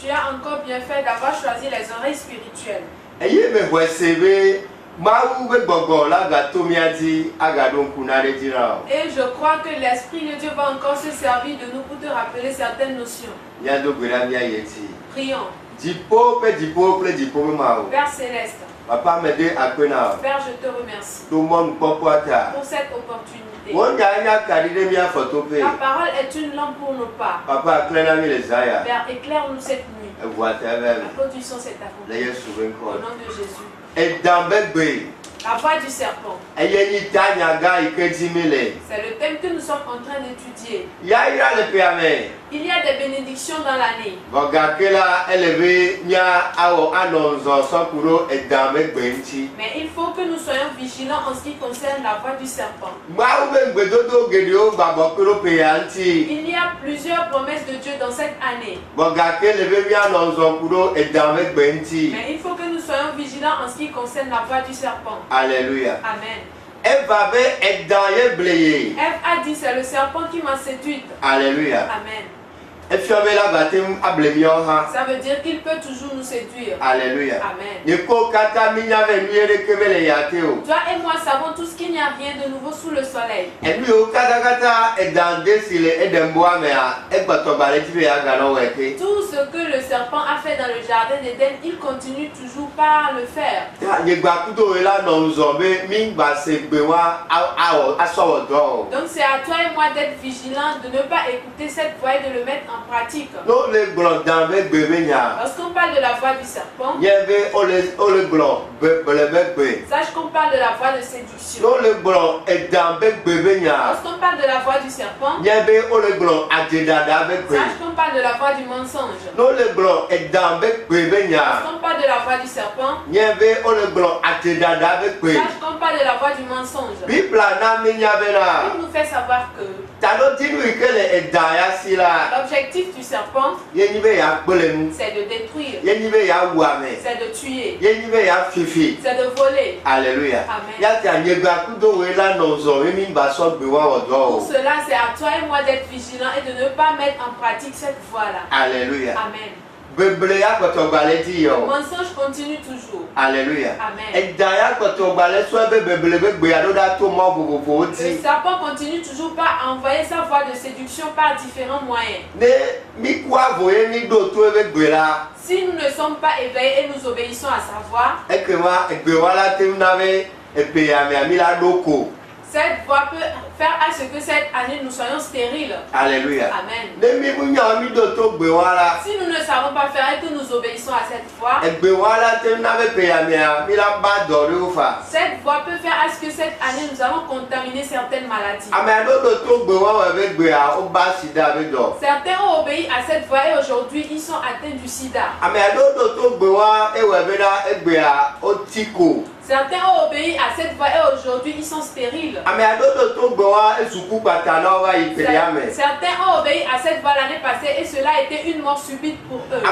Tu as encore bien fait d'avoir choisi les oreilles spirituelles. Et je crois que l'Esprit de Dieu va encore se servir de nous pour te rappeler certaines notions. Prions. Père Céleste. Papa me dit à Père, je te remercie pour cette opportunité. Ta Ta parole est une lampe pour nos pas. Papa, Père, éclaire-nous cette nuit. Applaudissons cet accomplissement. Au nom de Jésus. Et dans la voix du serpent. C'est le thème que nous sommes en train d'étudier. Il y a des bénédictions dans l'année. Mais il faut que nous soyons vigilants en ce qui concerne la voix du serpent. Il y a plusieurs promesses de Dieu dans cette année. Mais il faut que nous soyons vigilants en ce qui concerne la voix du serpent. Alléluia. Amen. Ève a dit, c'est le serpent qui m'a séduite. Alléluia. Amen. Ça veut dire qu'il peut toujours nous séduire. Alléluia. Amen. Toi et moi savons tous qu'il n'y a rien de nouveau sous le soleil. Tout ce que le serpent a fait dans le jardin d'Éden, il continue toujours par le faire. Donc c'est à toi et moi d'être vigilants, de ne pas écouter cette voix et de le mettre en pratique. Lorsqu'on parle de la voix du serpent, sache qu'on parle de la voix de séduction. Lorsqu'on parle de la voix du serpent, sache qu'on parle de la voix du mensonge. Lorsqu'on parle de la voix du serpent, sache qu'on parle de la voix du mensonge. Il nous fait savoir que l'objectif du serpent, c'est de détruire, c'est de tuer, c'est de voler. Alléluia. Amen. Pour cela, c'est à toi et moi d'être vigilants et de ne pas mettre en pratique cette voie-là. Alléluia. Amen. Le mensonge continue toujours. Alléluia. Amen. Le serpent continue toujours par envoyer sa voix de séduction par différents moyens. Si nous ne sommes pas éveillés et nous obéissons à sa voix, cette voix peut faire à ce que cette année nous soyons stériles. Alléluia. Amen. Si nous ne savons pas faire et que nous obéissons à cette voix, cette voix peut faire à ce que cette année nous allons contaminer certaines maladies. Certains ont obéi à cette voix et aujourd'hui ils sont atteints du sida. Certains ont obéi à cette voix et aujourd'hui ils sont stériles. Certains ont obéi à cette voix l'année passée et cela a été une mort subite pour eux.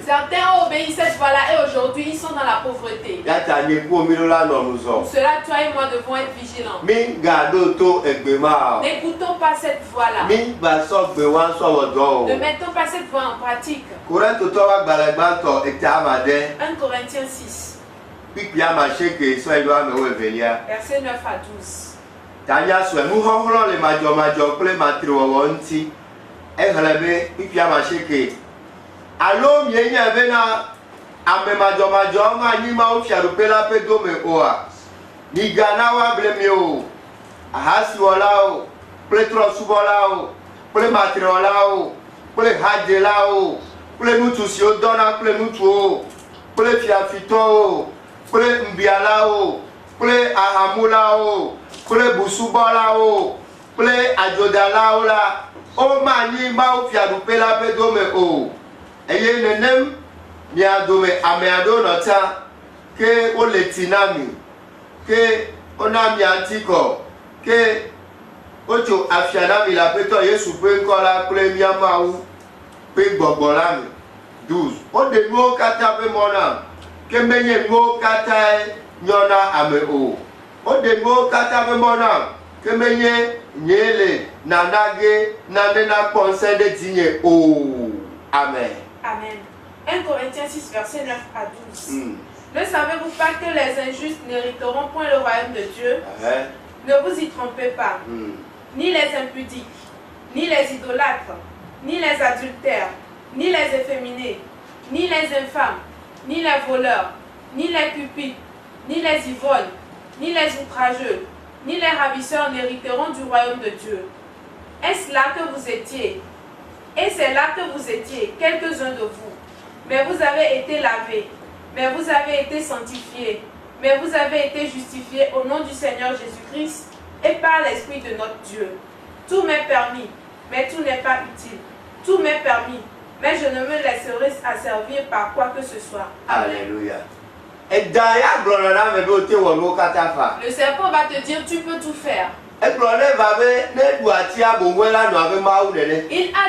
Certains ont obéi à cette voix-là et aujourd'hui ils sont dans la pauvreté. Pour cela, toi et moi devons être vigilants. N'écoutons pas cette voix-là. Ne mettons pas cette voix en pratique. 1 Corinthiens 6. Versets 9 à 12. Nyele nanage nanena conseil de digne. Oh. Amen. Amen. 1 Corinthiens 6, verset 9 à 12. Ne savez-vous pas que les injustes n'hériteront point le royaume de Dieu? Ne vous y trompez pas. Ni les impudiques, ni les idolâtres, ni les adultères, ni les efféminés, ni les infâmes, ni les voleurs, ni les cupides, ni les ivrognes, ni les outrageux, ni les ravisseurs n'hériteront du royaume de Dieu. Est-ce là que vous étiez? Et c'est là que vous étiez, quelques-uns de vous. Mais vous avez été lavés, mais vous avez été sanctifiés, mais vous avez été justifiés au nom du Seigneur Jésus-Christ et par l'Esprit de notre Dieu. Tout m'est permis, mais tout n'est pas utile. Tout m'est permis, mais je ne me laisserai asservir par quoi que ce soit. Alléluia. Le serpent va te dire, tu peux tout faire. Il a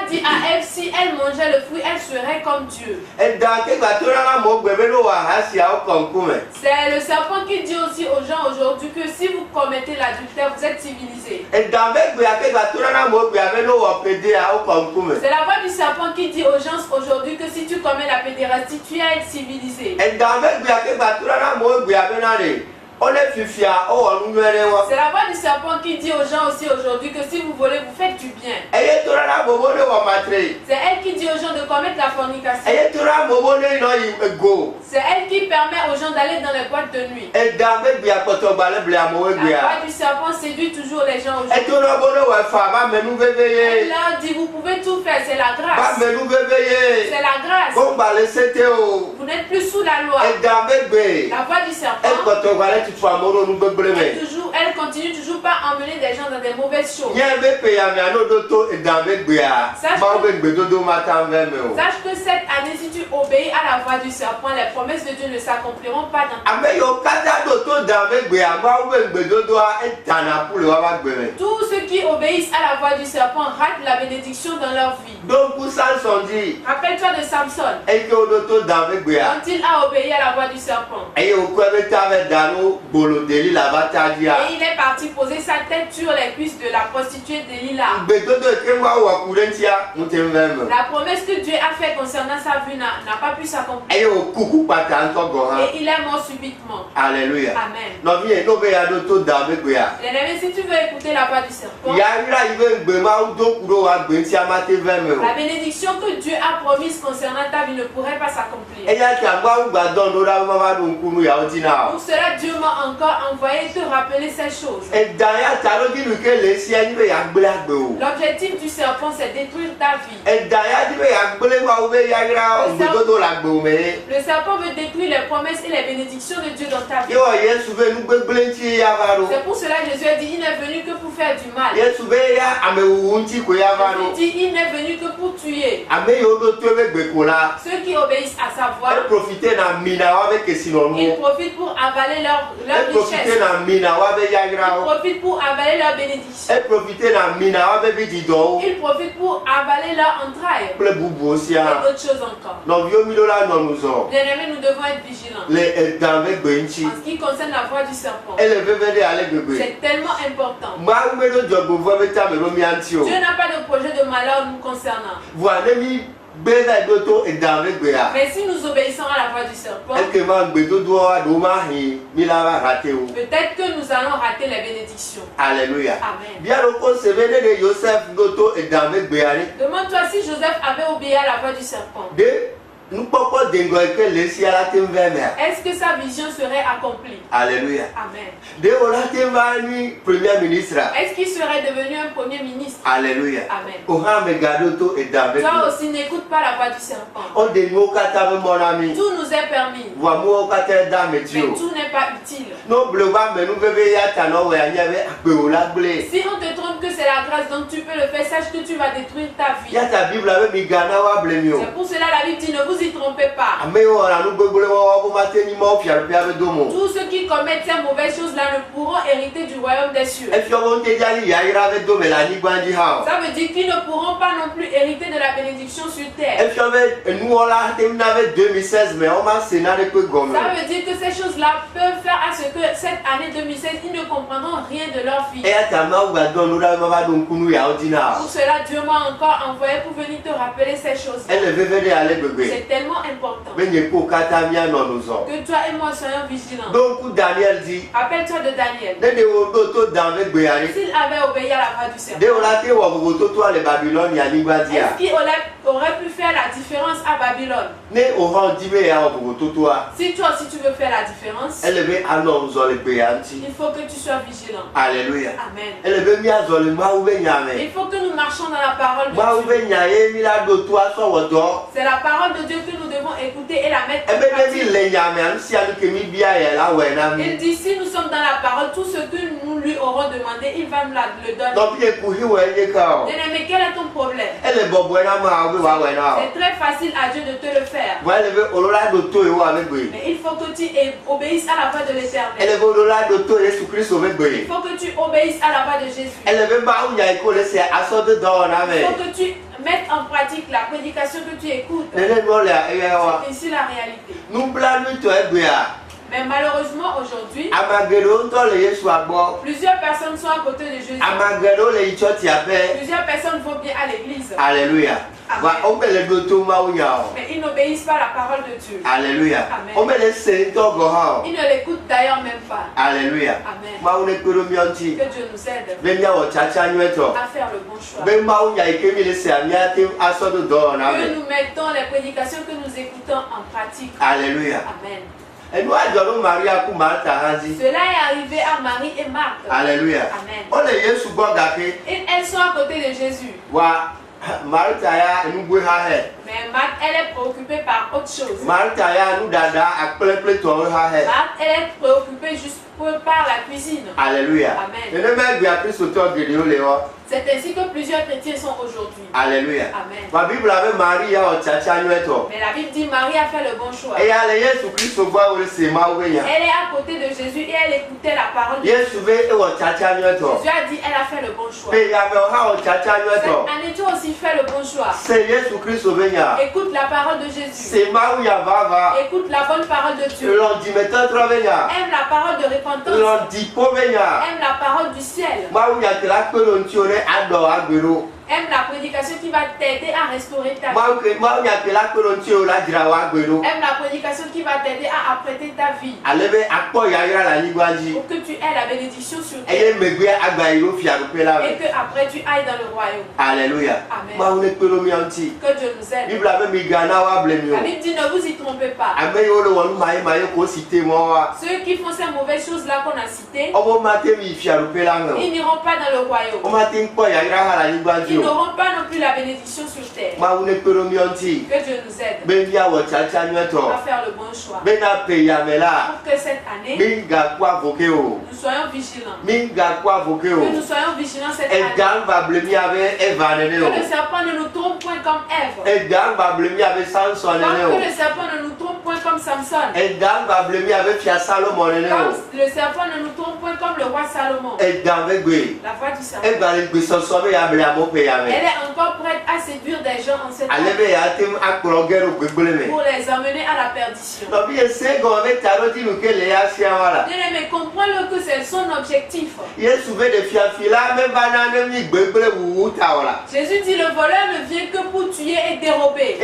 dit à Ève, si elle mangeait le fruit, elle serait comme Dieu. C'est le serpent qui dit aussi aux gens aujourd'hui que si vous commettez l'adultère, vous êtes civilisés. C'est la voix du serpent qui dit aux gens aujourd'hui que si tu commets la pédérastie, tu es civilisé. C'est la voix du serpent qui dit aux gens aussi aujourd'hui que si vous volez, vous faites du bien. C'est elle qui dit aux gens de commettre la fornication. C'est elle qui permet aux gens d'aller dans les boîtes de nuit. La voix du serpent séduit toujours les gens aujourd'hui. Elle leur dit, vous pouvez tout faire, c'est la grâce. C'est la grâce. Vous n'êtes plus sous la loi. La voix du serpent, elle continue toujours pas à emmener des gens dans des mauvaises choses. Sache que cette année, si tu obéis à la voix du serpent, les promesses de Dieu ne s'accompliront pas dans ta vie. Tous ceux qui obéissent à la voix du serpent ratent la bénédiction dans leur vie. Rappelle-toi de Samson. Quand il a obéi à la voix du serpent. Et il est parti poser sa tête sur les cuisses de la prostituée Delilah. La promesse que Dieu a faite concernant sa vie n'a pas pu s'accomplir. Et il est mort subitement. Alléluia. Amen. Bien-aimé, si tu veux écouter la voix du serpent, la bénédiction que Dieu a promise concernant ta vie ne pourrait pas s'accomplir. Pour cela, Dieu m'a encore envoyé te rappeler ces choses. L'objectif du serpent, c'est détruire ta vie. Le serpent veut détruire les promesses et les bénédictions de Dieu dans ta vie. C'est pour cela que Jésus a dit, il n'est venu que pour faire du mal. Il dit, il n'est venu que pour tuer. Ceux qui obéissent à sa voix, ils profitent pour avaler leur richesse. Ils profitent pour avaler leur bénédiction. Ils profitent pour avaler leur entrailles. Et d'autres choses encore. Bien-aimés, nous devons être vigilants. En ce qui concerne la voix du serpent, c'est tellement important. Dieu n'a pas de projet de malheur nous concernant. Mais si nous obéissons à la voix du serpent, peut-être que nous allons rater les bénédictions. Alléluia. Amen. Demande-toi si Joseph avait obéi à la voix du serpent. Est-ce que sa vision serait accomplie? Alléluia. Amen. Est-ce qu'il serait devenu un premier ministre? Alléluia. Amen. Toi aussi n'écoute pas la voix du serpent. Tout nous est permis. Mais tout n'est pas utile. Si on te trompe que c'est la grâce, donc tu peux le faire, sache que tu vas détruire ta vie. C'est pour cela la Bible dit, ne vous vous y trompez pas. Tous ceux qui commettent ces mauvaises choses-là ne pourront hériter du royaume des cieux. Ça veut dire qu'ils ne pourront pas non plus hériter de la bénédiction sur terre. Ça veut dire que ces choses-là peuvent faire à ce que cette année 2016, ils ne comprendront rien de leur vie. Pour cela, Dieu m'a encore envoyé pour venir te rappeler ces choses-là. C'est tellement important que toi et moi soyons vigilants. Donc Daniel dit, Rappelle-toi de Daniel. S'il avait obéi à la voix du serpent, est-ce qu'il aurait pu faire la différence à Babylone? Si toi aussi tu veux faire la différence, il faut que tu sois vigilant. Alléluia. Amen. Il faut que nous marchions dans la parole de Dieu. C'est la parole de Dieu que nous devons écouter et la mettre en pratique. Il dit, si nous sommes dans la parole, tout ce que nous lui aurons demandé, il va nous le donner. Bien-aimé, quel est ton problème? C'est très facile à Dieu de te le faire. Mais il faut que tu obéisses à la voix de l'Éternel. Il faut que tu obéisses à la voix de Jésus. Il faut que tu mettes en pratique la prédication que tu écoutes. C'est ici la réalité. Mais malheureusement aujourd'hui, plusieurs personnes sont à côté de Jésus. Plusieurs personnes vont bien à l'église. Alléluia. Mais ils n'obéissent pas à la parole de Dieu. Alléluia. Amen. Ils ne l'écoutent d'ailleurs même pas. Alléluia. Amen. Que Que Dieu nous aide à faire le bon choix. Que nous mettons les prédications que nous écoutons en pratique. Alléluia. Amen. Cela est arrivé à Marie et Marthe. Alléluia. Amen. Et elles sont à côté de Jésus. Mais Marthe, elle est préoccupée par autre chose. Marthe, elle est préoccupée juste par la cuisine. Alléluia. Amen. C'est ainsi que plusieurs chrétiens sont aujourd'hui. Alléluia. Amen. Mais la Bible dit Marie a fait le bon choix. Elle est à côté de Jésus et elle écoutait la parole de Jésus. Jésus a dit elle a fait le bon choix. Cette année tu as aussi fait le bon choix. Écoute la parole de Jésus. Écoute la bonne parole de Dieu. Aime la parole de repentance. Aime la parole du ciel. Aime la prédication qui va t'aider à restaurer ta vie. Aime la prédication qui va t'aider à apprêter ta vie. Pour que tu aies la bénédiction sur terre. Et que après tu ailles dans le royaume. Alléluia. Amen. Que Dieu nous aide. La Bible dit ne vous y trompez pas. Ceux qui font ces mauvaises choses là qu'on a citées, ils n'iront pas dans le royaume. Ils n'auront pas non plus la bénédiction sur terre. Que Dieu nous aide à faire le bon choix. Pour que cette année, nous soyons vigilants. Que nous soyons vigilants cette année. Que le serpent ne nous trompe point comme Ève. Que le serpent ne nous trompe point comme Samson. Comme le serpent ne nous trompe point comme le roi Salomon. La voix du serpent. Elle est encore prête à séduire des gens en cette année pour les amener à la perdition. Bien-aimé, comprends-le que c'est son objectif. Jésus dit le voleur ne vient que pour tuer et dérober.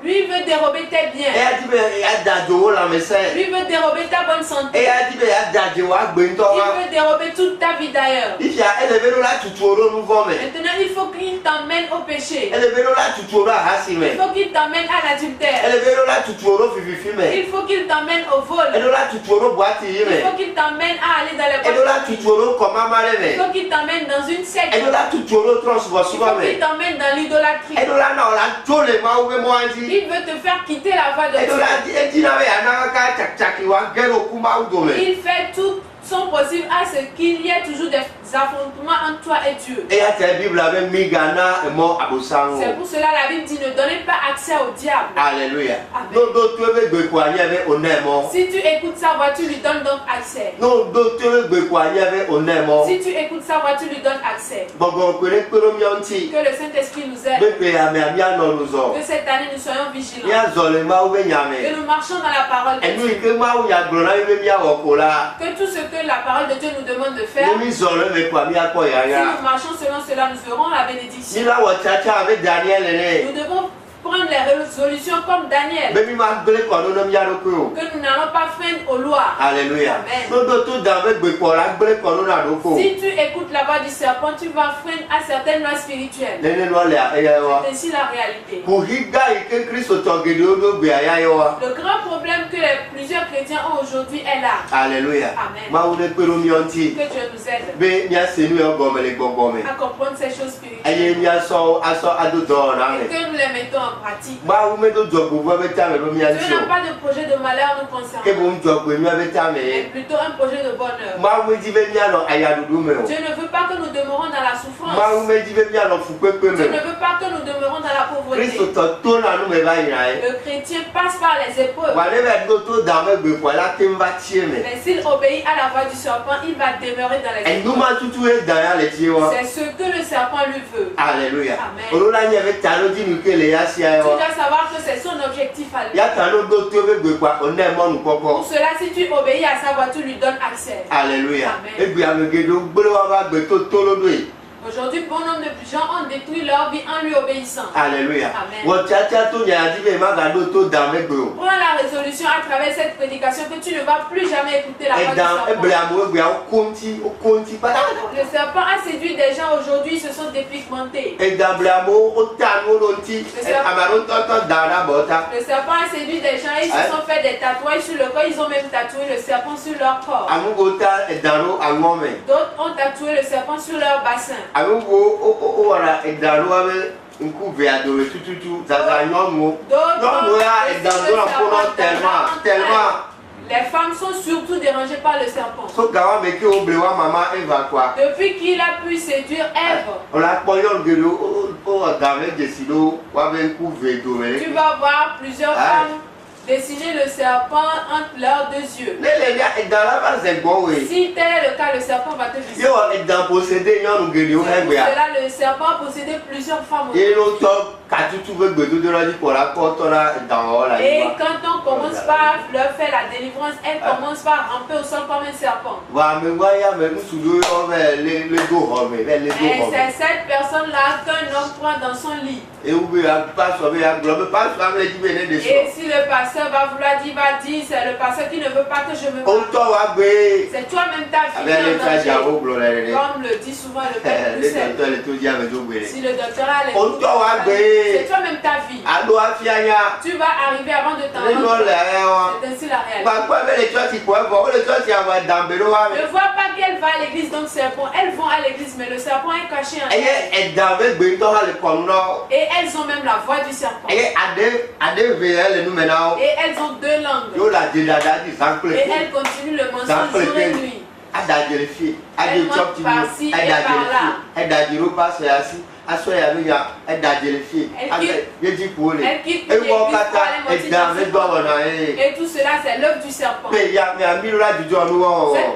Lui veut dérober tes biens. Lui veut dérober ta bonne santé. Il veut dérober toute ta vie d'ailleurs. Maintenant, il faut qu'il t'emmène au péché. Il faut qu'il t'emmène à l'adultère. Il faut qu'il t'emmène au vol. Il faut qu'il t'emmène à aller dans les boîtes. Il faut qu'il t'emmène dans une secte. Il faut qu'il t'emmène dans l'idolâtrie. Il veut te faire quitter la voie de Dieu. Il fait tout sont possibles à ce qu'il y ait toujours des affrontements entre toi et Dieu. Et la Bible avait mis Ghana et mort à Bosango. C'est pour cela la Bible dit ne donnez pas accès au diable. Alléluia. Amen. Si tu écoutes sa voix, tu lui donnes donc accès. Si tu écoutes sa voix, tu lui donnes accès. Que le Saint-Esprit nous aide. Que cette année nous soyons vigilants. Que nous marchions dans la parole de Dieu. Que tout ce que la parole de Dieu nous demande de faire, si nous marchons selon cela, nous aurons la bénédiction. Nous devons prendre les résolutions comme Daniel. Que nous n'allons pas freiner aux lois. Alléluia. Amen. Si tu écoutes la voix du serpent, tu vas freiner à certaines lois spirituelles. C'est ainsi la réalité. Le grand problème que plusieurs chrétiens ont aujourd'hui est là. Alléluia. Amen. Que Dieu nous aide à comprendre ces choses spirituelles. Et que nous les mettons en pratique. Dieu n'a pas de projet de malheur nous concernant, mais plutôt un projet de bonheur. Dieu ne veut pas que nous demeurons dans la souffrance. Dieu ne veut pas que nous demeurons dans la pauvreté. Le chrétien passe par les épreuves. Mais s'il obéit à la voix du serpent, il va demeurer dans les épreuves. C'est ce que le serpent lui veut. Alléluia. Amen. Tu dois savoir que c'est son objectif à lui. Pour cela, si tu obéis à sa voix, tu lui donnes accès. Alléluia. Amen. Aujourd'hui, bon nombre de gens ont détruit leur vie en lui obéissant. Alléluia. Amen. Prends la résolution à travers cette prédication que tu ne vas plus jamais écouter la voix du serpent. Le serpent a séduit des gens aujourd'hui, ils se sont dépigmentés. Le serpent a séduit des gens, ils se sont fait des tatouages sur le corps, ils ont même tatoué le serpent sur leur corps. D'autres ont tatoué le serpent sur leur bassin. Les femmes sont surtout dérangées par le serpent. Depuis qu'il a pu séduire Ève, tu vas voir plusieurs femmes dessiner le serpent entre leurs deux yeux. Si tel est le cas, le serpent va te visiter. Pour cela, le serpent possédait plusieurs femmes aussi. Et quand on commence par leur faire la délivrance, elle commence par ramper au sol comme un serpent. Et c'est cette personne-là qu'un homme prend dans son lit. Et si le pasteur va vouloir dire, va dire, c'est le pasteur qui ne veut pas que je me marie. C'est toi-même ta fille en danger. Comme le dit souvent le père Bruxelles. Si le docteur a les mots, c'est toi-même ta vie. Tu vas arriver avant de t'en rendre. C'est ainsi la réalité. Ne vois pas qu'elle va à l'église, donc serpent. Elles vont à l'église, mais le serpent est caché en elle. Et elles ont même la voix du serpent. Et elles ont deux langues. Et elles continuent le mensonge jour et nuit. Elles mentent par-ci et par-là. Elle quitte l'église pour aller mentir dans ses propres. Et tout cela, c'est l'œuvre du serpent. Cette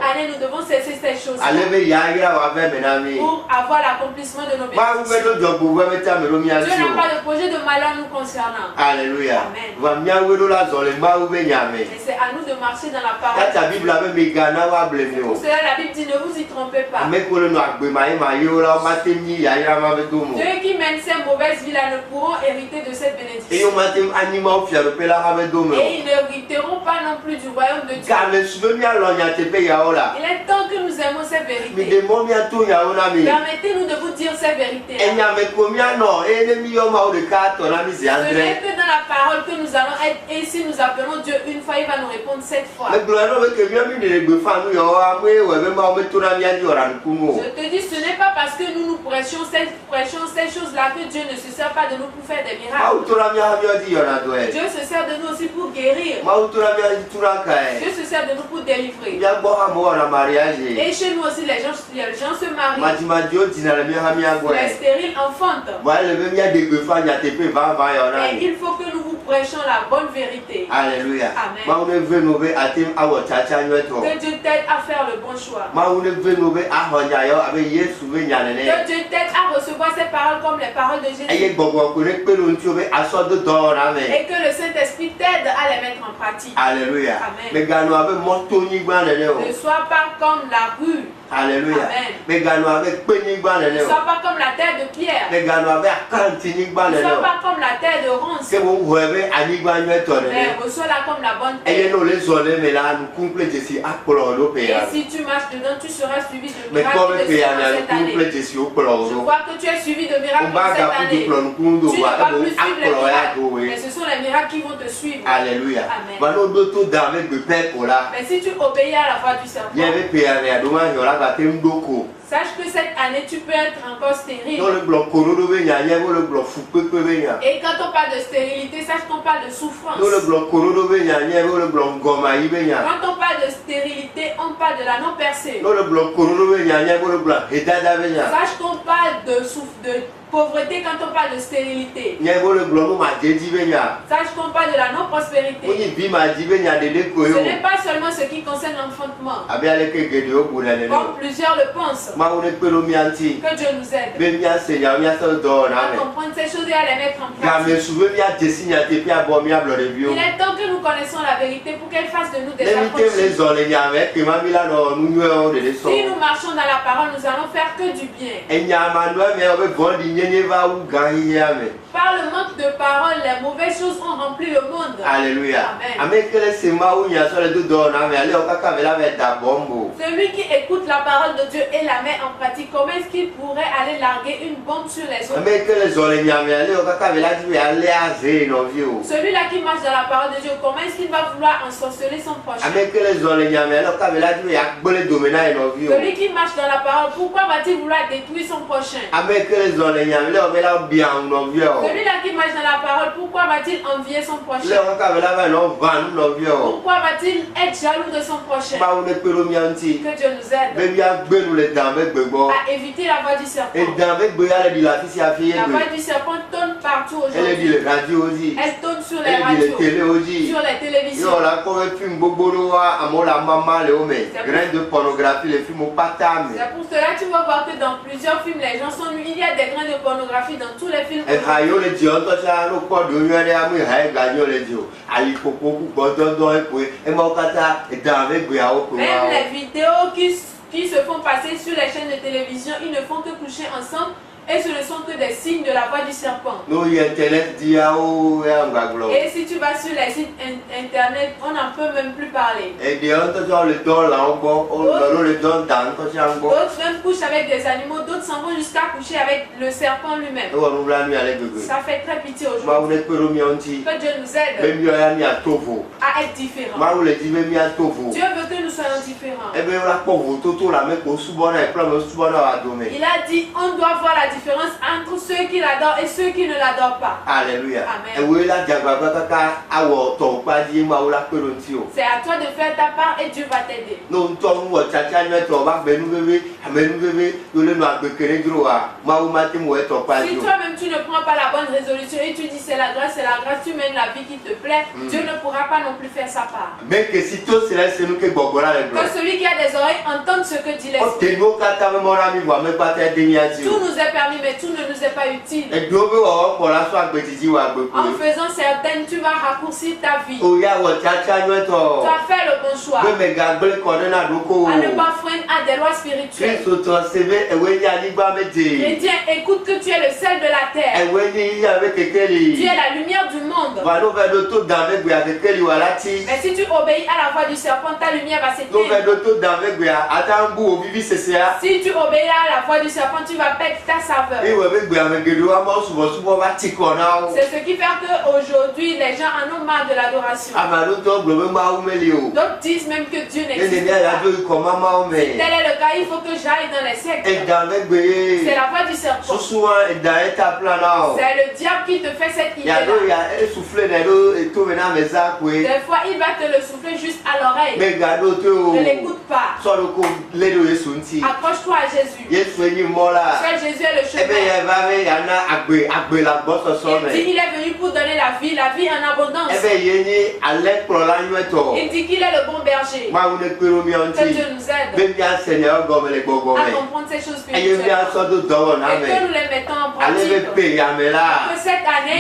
année, nous devons cesser ces choses pour avoir l'accomplissement de nos bénédictions. Dieu n'a pas de projet de malheur nous concernant. Alléluia. Amen. Et c'est à nous de marcher dans la parole. Pour cela, la Bible dit ne vous y trompez pas. Ceux qui mènent ces mauvaises vies-là ne pourront hériter de cette bénédiction. Et ils n'hériteront pas non plus du royaume de Dieu. Il est temps que nous aimons ces vérités. Permettez-nous de vous dire ces vérités. Ce n'est que dans la parole que nous allons être. Et si nous appelons Dieu une fois, il va nous répondre 7 fois. te dis, ce n'est pas parce que nous prêchons ces choses-là que Dieu ne se sert pas de nous pour faire des miracles. Dieu se sert de nous aussi pour guérir. Dieu se sert de nous pour délivrer. Et chez nous aussi, les gens se marient. Les stériles enfantent. Et il faut que nous vous prêchions la bonne vérité. Alléluia. Amen. Que Dieu t'aide à faire le bon choix. Que Dieu t'aide à recevoir ces paroles comme les paroles de Jésus. Et que le Saint-Esprit t'aide à les mettre en pratique. Alléluia. Amen. Ne sois pas comme la rue. Alléluia. Amen. Ne sois pas comme la terre de pierre. Ne sois pas comme la terre de ronce. Mais reçois-la comme la bonne terre. Et si tu marches dedans, tu seras suivi de miracles cette année. Je vois que tu es suivi de miracles cette année. Tu ne vas plus suivre les miracles, mais ce sont les miracles qui vont te suivre. Alléluia. Amen. Mais si tu obéis à la voix du serpent, sache que cette année tu peux être encore stérile. Et quand on parle de stérilité, sache qu'on parle de souffrance. Quand on parle de stérilité, on parle de la non-percée. Sache qu'on parle de pauvreté quand on parle de stérilité. Sache qu'on parle de la non-prospérité. Ce n'est pas seulement ce qui concerne l'enfantement. Comme plusieurs le pensent. Que Dieu nous aide à comprendre ces choses et à les mettre en pratique. Il est temps que nous connaissions la vérité pour qu'elle fasse de nous des apôtres. Si nous marchons dans la parole, nous allons faire que du bien. Par le manque de parole, les mauvaises choses ont rempli le monde. Alléluia. Amen. Celui qui écoute la parole de Dieu et la met en pratique, comment est-ce qu'il pourrait aller larguer une bombe sur les autres? Celui-là qui marche dans la parole de Dieu, comment est-ce qu'il va vouloir ensorceler son prochain? Celui qui marche dans la parole, pourquoi va-t-il vouloir détruire son prochain? Celui-là qui marche dans la parole, pourquoi va-t-il envier son prochain? Pourquoi va-t-il être jaloux de son prochain? Que Dieu nous aide à éviter la voix du serpent. La voix du serpent tourne partout aujourd'hui. Elle tourne sur les radios, sur les télévisions. C'est pour cela que tu vas voir que dans plusieurs films, les gens sont nus. Il y a des grains de pornographie dans tous les films. Même les vidéos qui se font passer sur les chaînes de télévision, ils ne font que coucher ensemble. Et ce ne sont que des signes de la voix du serpent. Et si tu vas sur les sites internet, on n'en peut même plus parler. D'autres même couchent avec des animaux, d'autres s'en vont jusqu'à coucher avec le serpent lui-même. Ça fait très pitié aujourd'hui. Que Dieu nous aide à être différents. Dieu veut que nous soyons différents. Il a dit, on doit voir la différence entre ceux qui l'adorent et ceux qui ne l'adorent pas. Alléluia. Amen. C'est à toi de faire ta part et Dieu va t'aider. Si toi-même tu ne prends pas la bonne résolution et tu dis c'est la grâce, tu mènes la vie qui te plaît, Dieu ne pourra pas non plus faire sa part. Que celui qui a des oreilles entende ce que dit l'Esprit. Tout nous est permis, mais tout ne nous est pas utile. En faisant certaines, tu vas raccourcir ta vie. Tu as fait le bon choix. À ne pas freiner à des lois spirituelles. Chrétien, écoute que tu es le sel de la terre. Tu es la lumière du monde. monde. Mais si tu obéis à la voix du serpent, ta lumière va s'éteindre. Si tu obéis à la voix du serpent, tu vas perdre ta saveur. C'est ce qui fait qu'aujourd'hui, les gens en ont marre de l'adoration. D'autres disent même que Dieu n'existe pas. Si tel est le cas, il faut que j'aille dans les sectes. C'est la voix du serpent. C'est le diable qui te fait cette idée-là. Des fois, il va te le souffler juste à l'oreille. Ne l'écoute pas. Accroche-toi à Jésus. Seul Jésus est le chemin. Il dit qu'il est venu pour donner la vie en abondance. Il dit qu'il est le bon berger. Que Dieu nous aide à comprendre ces choses spirituelles. Et que nous les mettons en pratique. Que cette année,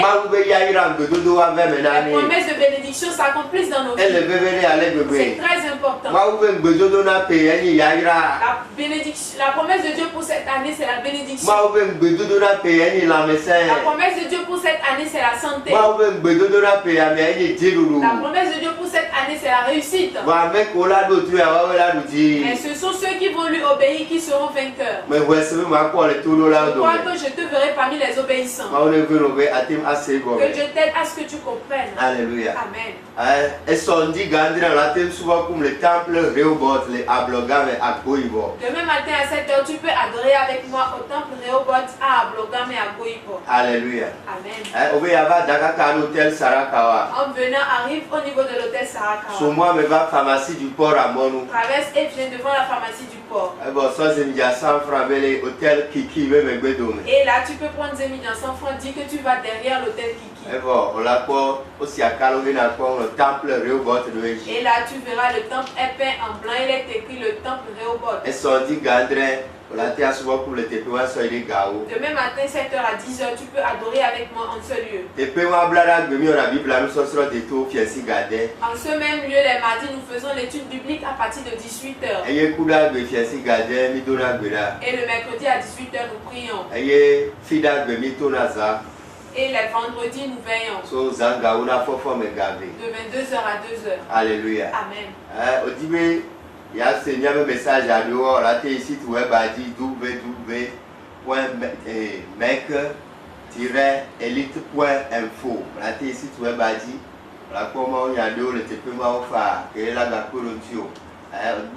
les promesses de bénédiction s'accomplissent dans nos vies. C'est très important. La promesse de Dieu pour cette année, c'est la bénédiction. La promesse de Dieu pour cette année, c'est la santé. La promesse de Dieu pour cette année, c'est la réussite. Et ce sont ceux qui vont lui obéir qui seront vainqueurs. Je crois que je te verrai parmi les obéissants. Que Dieu t'aide à ce que tu comprennes. Alléluia. Amen. Demain matin à 7h, tu peux adorer avec moi au temple Rehoboth à Ablogam et à Goïbo. Alléluia. Amen. En venant, arrive au niveau de l'hôtel Sarakawa. Traverse et viens devant la pharmacie du port. Et là, tu peux prendre 100 francs, dis que tu vas derrière l'hôtel Kiki. Et là, tu verras le temple est peint en blanc, il est écrit le temple Rehoboth. Demain matin, 7h à 10h, tu peux adorer avec moi en ce lieu. En ce même lieu, les mardis, nous faisons l'étude biblique à partir de 18h. Et le mercredi à 18h, nous prions. Et les vendredis, nous veillons. De 22h à 2h. Alléluia. Amen. Il y a un message à dehors, là, tu es ici, tu es bâti www.mec-elite.info. Là, tu es ici, tu es bâti. Là, comment il y a deux, le TP m'a offert, que là, la couronne. Il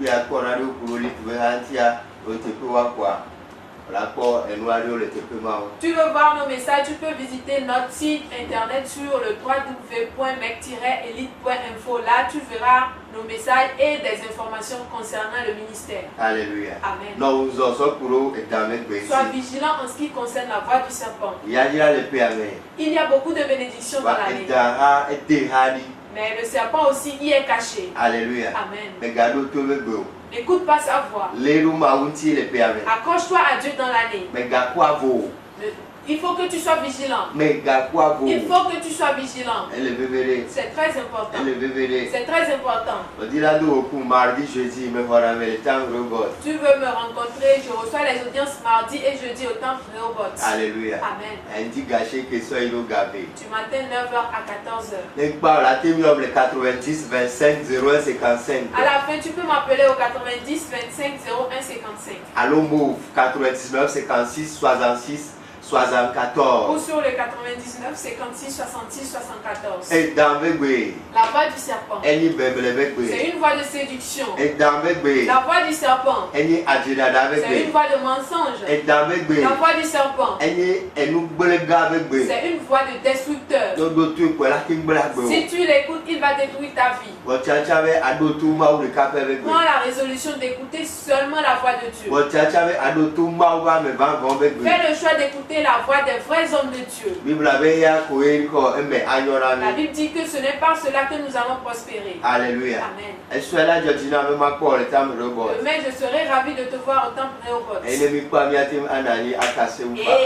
y a quoi, on a deux couronnes, tu veux hantia, le TP wa quoi. Tu veux voir nos messages, tu peux visiter notre site internet sur le www.mec-elite.info. Là, tu verras nos messages et des informations concernant le ministère. Alléluia. Amen. Sois vigilant en ce qui concerne la voix du serpent. Il y a beaucoup de bénédictions dans l'année. Mais le serpent aussi y est caché. Alléluia. Amen. N'écoute pas sa voix. Accroche-toi à Dieu dans l'année. Il faut que tu sois vigilant. Il faut que tu sois vigilant. C'est très important. C'est très important. Tu veux me rencontrer, je reçois les audiences mardi et jeudi au temple Rehoboth. Alléluia. Amen. Tu m'attends 9h à 14h. À la fin, tu peux m'appeler au 90 25 01 55. Allô, move 99 56 66 74. Ou sur le 99 56 66 74. Et dans le la voix du serpent. C'est une voix de séduction. Et dans le la voix du serpent. C'est une voix de mensonge. Et dans le la voix du serpent. C'est une voix de destructeur. Si tu l'écoutes, il va détruire ta vie. Prends la résolution d'écouter seulement la voix de Dieu. Fais le choix d'écouter la voix des vrais hommes de Dieu. La Bible dit que ce n'est pas cela que nous allons prospérer. Alléluia. Amen. Demain, je serai ravi de te voir au temple Rehoboth. Et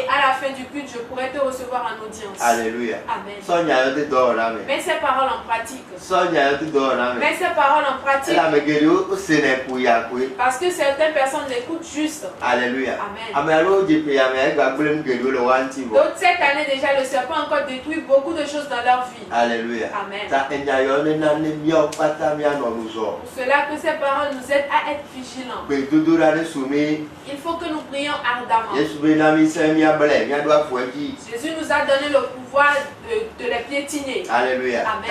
à la fin du culte, je pourrai te recevoir en audience. Alléluia. Amen. Mets ces paroles en pratique. Mets ces paroles en pratique. Parce que certaines personnes l'écoutent juste. Alléluia. Amen. Donc cette année déjà, le serpent a encore détruit beaucoup de choses dans leur vie. Alléluia. Amen. Pour cela que ces paroles nous aident à être vigilants. Il faut que nous prions ardemment. Jésus nous a donné le pouvoir de les piétiner. Alléluia. Amen.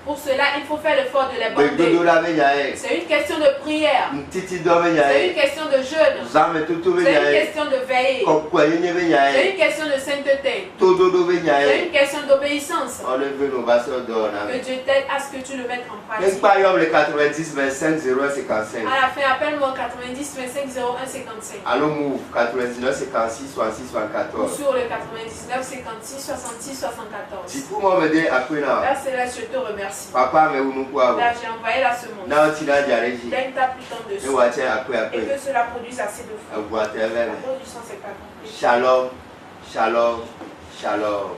Pour cela, il faut faire l'effort de les bander. C'est une question de prière. C'est une question de jeûne. C'est une question de veiller. C'est une question de sainteté. C'est une question d'obéissance. Que Dieu t'aide à ce que tu le mettes en pratique. À la fin, appelle-moi 90 25 01 55. Allons move 99 56 66 74. Ou sur le 99 56 66 74. Si vous m'aider après là. Père Céleste, je te remercie. Papa, mais vous nous quoi? Là, j'ai envoyé la semence. Donne ta putain dessus. Et que cela produise assez de fruits. La production, c'est pas compliqué. Shalom, shalom, shalom.